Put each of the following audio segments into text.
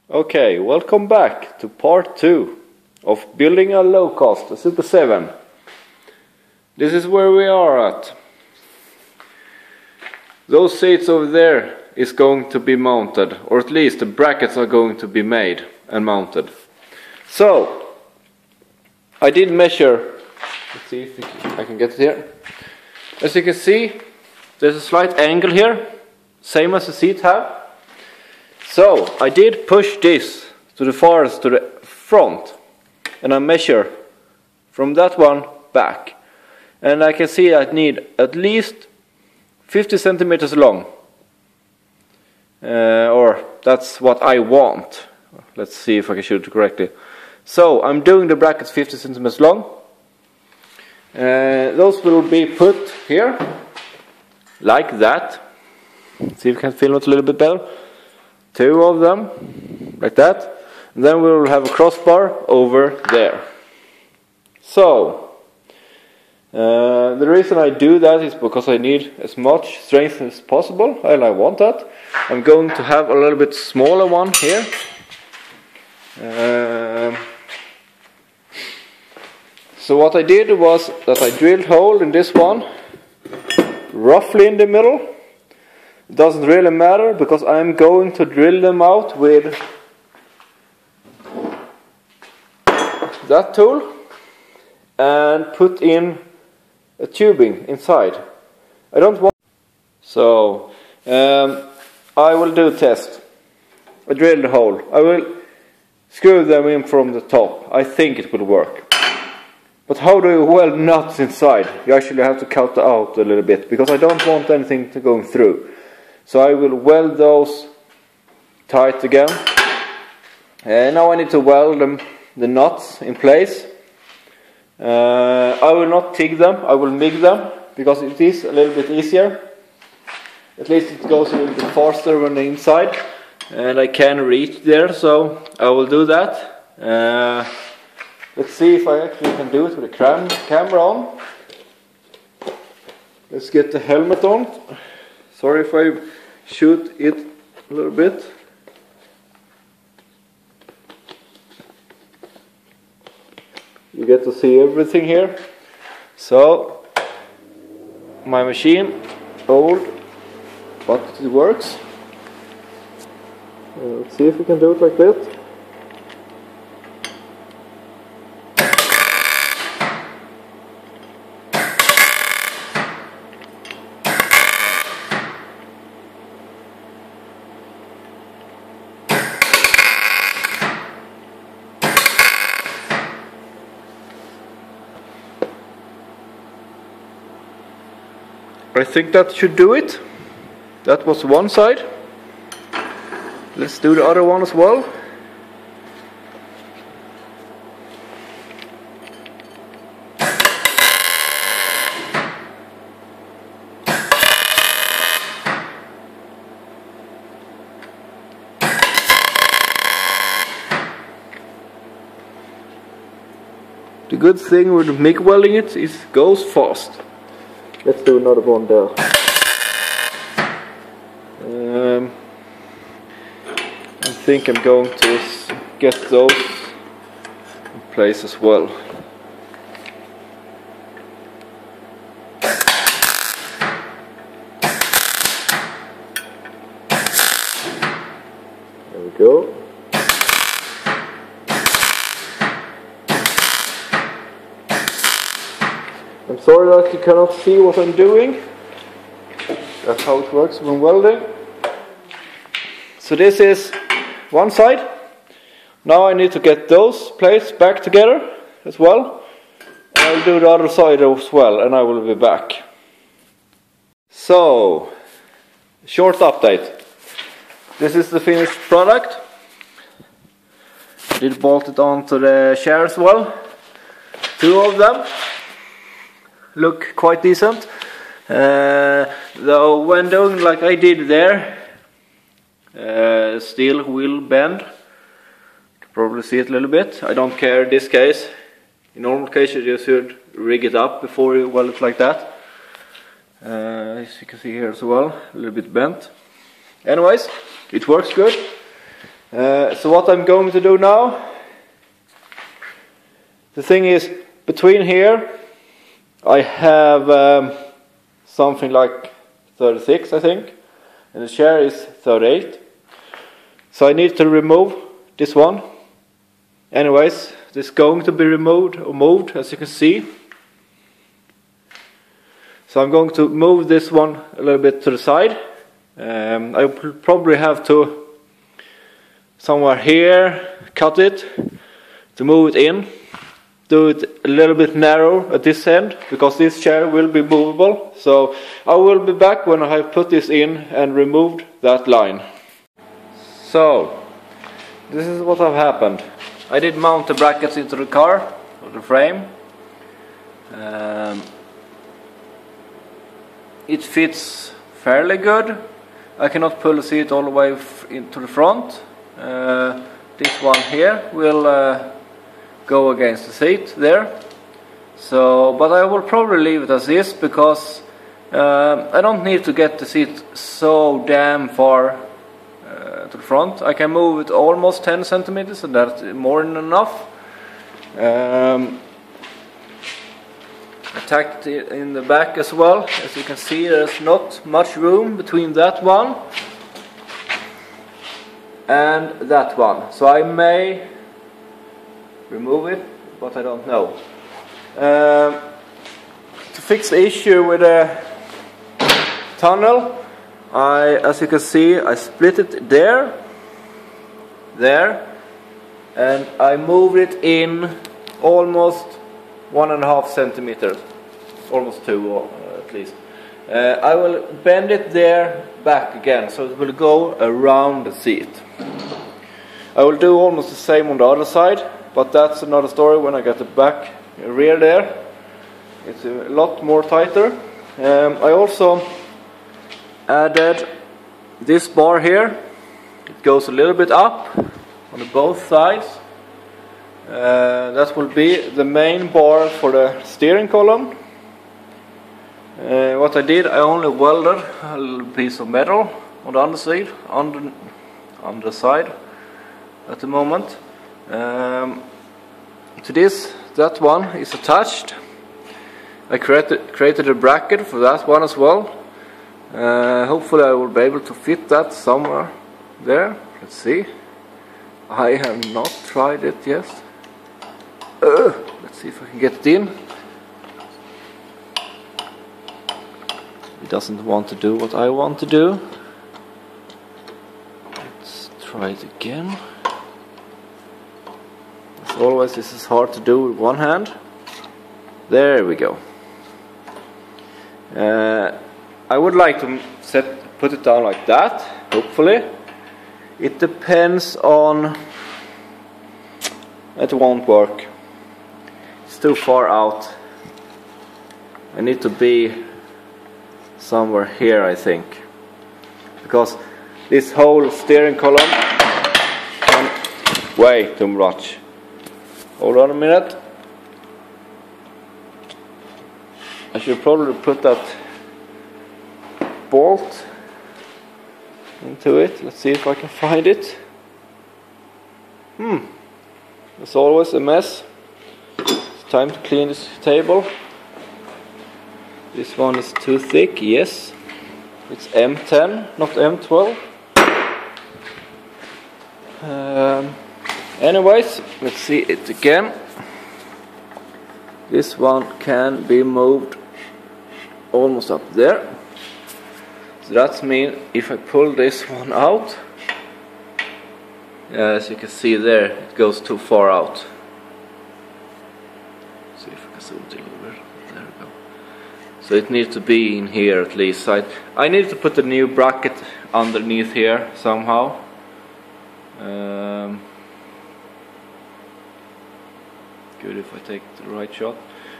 Okay, welcome back to part 2 of building a Locost, a Super 7. This is where we are at. Those seats over there is going to be mounted, or at least the brackets are going to be made and mounted. So, I did measure, let's see if I can get it here. As you can see, there's a slight angle here, same as the seat have. So, I did push this to the farthest to the front, and I measure from that one back. And I can see I need at least 50 centimeters long. Or that's what I want. Let's see if I can shoot it correctly. So, I'm doing the brackets 50 centimeters long. Those will be put here, like that. Let's see if I can film it a little bit better. 2 of them, like that, and then we will have a crossbar over there. So, the reason I do that is because I need as much strength as possible, and I want that. I'm going to have a little bit smaller one here. So what I did was that I drilled a hole in this one, roughly in the middle. It doesn't really matter because I'm going to drill them out with that tool and put in a tubing inside. I don't want. So I will do a test. I drilled a hole. I will screw them in from the top. I think it will work. But how do you weld nuts inside? You actually have to cut out a little bit because I don't want anything to go through. So I will weld those tight again. And now I need to weld the nuts in place. I will not TIG them, I will MIG them, because it is a little bit easier. At least it goes a little bit faster on the inside. And I can reach there, so I will do that. Let's see if I actually can do it with the camera on. Let's get the helmet on. Sorry if I shoot it a little bit. You get to see everything here. So, my machine, old, but it works. Let's see if we can do it like that. I think that should do it. That was one side. Let's do the other one as well. The good thing with MIG welding it is it goes fast. Let's do another one there. I think I'm going to get those in place as well. There we go. I'm sorry that you cannot see what I'm doing. That's how it works when welding. So this is one side. Now I need to get those plates back together as well. And I'll do the other side as well, and I will be back. So, short update. This is the finished product. I did bolt it onto the chair as well. 2 of them. Look quite decent, though when doing like I did there, steel will bend. You can probably see it a little bit. I don't care in this case. In normal case you just should rig it up before you weld it like that. As you can see here as well, a little bit bent. Anyways, it works good. So what I'm going to do now, the thing is, between here I have something like 36 I think, and the chair is 38, so I need to remove this one. Anyways, this is going to be removed or moved, as you can see. So I'm going to move this one a little bit to the side. I will probably have to somewhere here cut it to move it in. Do it a little bit narrow at this end, because this chair will be movable. So I will be back when I have put this in and removed that line. So this is what have happened. I did mount the brackets into the car, or the frame. It fits fairly good. I cannot pull the seat all the way into the front. This one here will go against the seat there. So, but I will probably leave it as is, because I don't need to get the seat so damn far to the front. I can move it almost 10 centimeters, and that's more than enough. I tacked it in the back as well. As you can see, there's not much room between that one and that one, so I may remove it, but I don't know. To fix the issue with the tunnel, as you can see, I split it there, and I moved it in almost 1.5 centimeters, almost 2 at least. I will bend it there back again, so it will go around the seat. I will do almost the same on the other side, but that's another story when I get the back rear there. It's a lot more tighter. I also added this bar here. It goes a little bit up on both sides. That will be the main bar for the steering column. What I did, I only welded a little piece of metal on the underside, on the side at the moment. To this, that one is attached. I created a bracket for that one as well. Hopefully I will be able to fit that somewhere there. Let's see. I have not tried it yet. Let's see if I can get it in. It doesn't want to do what I want to do. Let's try it again. As always, this is hard to do with one hand. There we go. I would like to put it down like that, hopefully. It depends on... It won't work. It's too far out. I need to be somewhere here, I think, because this whole steering column can way too much. Hold on a minute. I should probably put that bolt into it. Let's see if I can find it. It's always a mess. It's time to clean this table. This one is too thick, yes. It's M10, not M12. Anyways, let's see it again. This one can be moved almost up there. So that means if I pull this one out, as you can see there, it goes too far out. See if I can zoom it a little bit. There we go. So it needs to be in here at least. I need to put a new bracket underneath here somehow. Good if I take the right shot.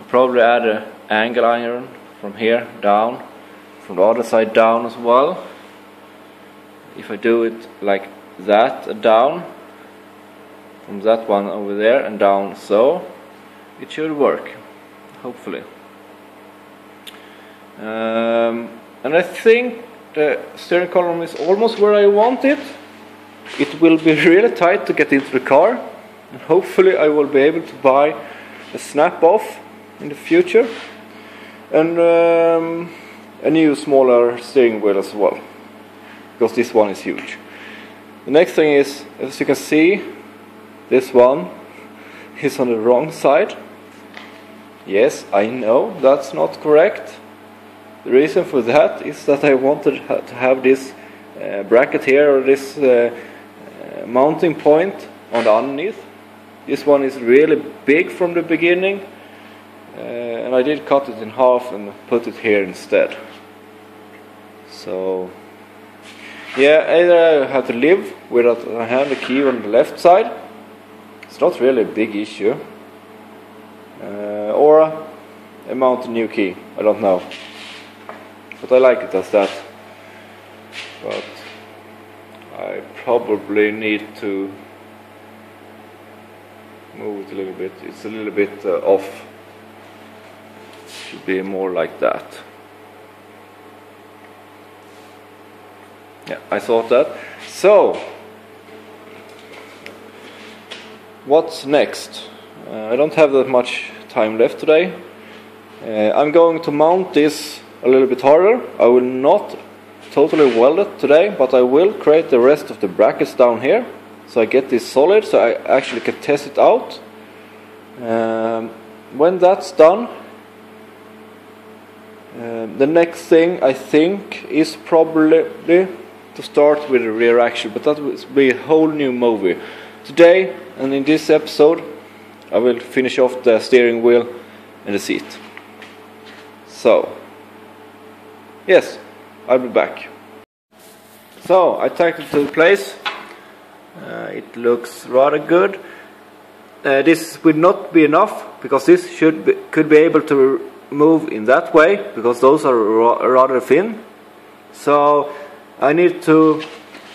I'll probably add an angle iron from here down, from the other side down as well. If I do it like that, down, from that one over there and down, so it should work, hopefully. And I think the steering column is almost where I want it. it will be really tight to get into the car, and hopefully I will be able to buy a snap-off in the future, and a new smaller steering wheel as well, because this one is huge. The next thing is, as you can see, this one is on the wrong side. Yes, I know that's not correct. The reason for that is that I wanted to have this bracket here, or this mounting point on the underneath. This one is really big from the beginning, and I did cut it in half and put it here instead. So yeah, either I have to live with I have the key on the left side. It's not really a big issue, or I mount a new key. I don't know, but I like it as that. But I probably need to move it a little bit. It's a little bit off. Should be more like that. Yeah, I thought that. So, what's next? I don't have that much time left today. I'm going to mount this a little bit harder. I will not totally weld it today, but I will create the rest of the brackets down here, so I get this solid, so I actually can test it out. When that's done, the next thing I think is probably to start with the rear axle, but that will be a whole new movie. Today, and in this episode, I will finish off the steering wheel and the seat. So, yes, I'll be back. So, I tacked it to place. It looks rather good. This would not be enough, because this could be able to move in that way, because those are rather thin. So I need to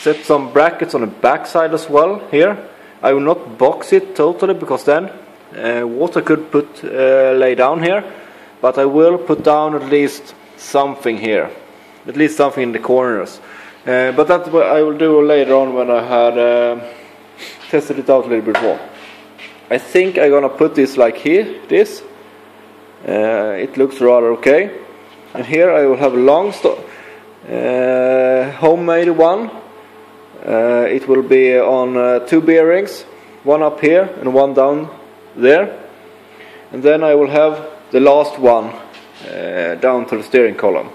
set some brackets on the back side as well here. I will not box it totally, because then water could lay down here, but I will put down at least something here, at least something in the corners. But that's what I will do later on, when I had tested it out a little bit more. I think I'm gonna put this like here, this. It looks rather okay. And here I will have a long homemade one. It will be on 2 bearings, one up here and one down there. And then I will have the last one down to the steering column.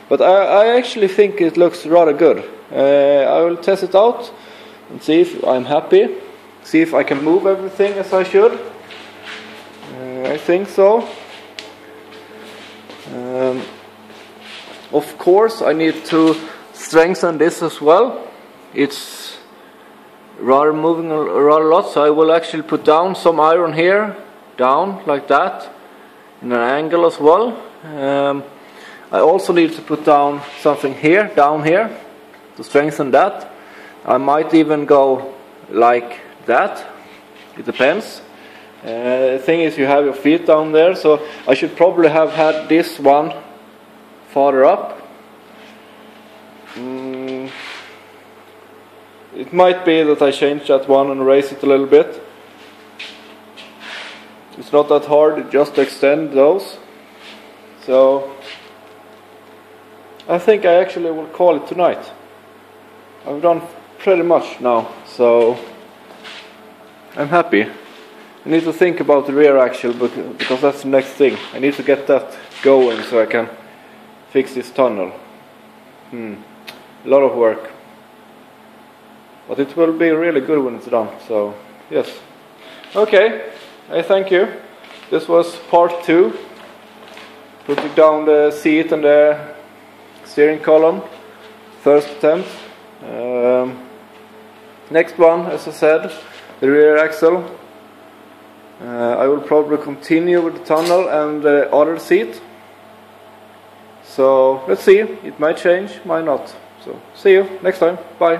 But I actually think it looks rather good. I will test it out and see if I'm happy. See if I can move everything as I should. I think so. Of course, I need to strengthen this as well. It's rather moving a lot, so I will actually put down some iron here, down like that, in an angle as well. I also need to put down something here, down here, to strengthen that. I might even go like that. It depends. The thing is, you have your feet down there, so I should probably have had this one farther up. It might be that I change that one and raise it a little bit. It's not that hard, just to extend those. So I think I actually will call it tonight. I've done pretty much now, so I'm happy. I need to think about the rear axle, because that's the next thing. I need to get that going so I can fix this tunnel. A lot of work. But it will be really good when it's done, so yes. Okay, I thank you. This was part 2. Putting down the seat and the steering column. First attempt. Next one, as I said, the rear axle. I will probably continue with the tunnel and the other seat. So let's see, it might change, might not. So see you next time, bye.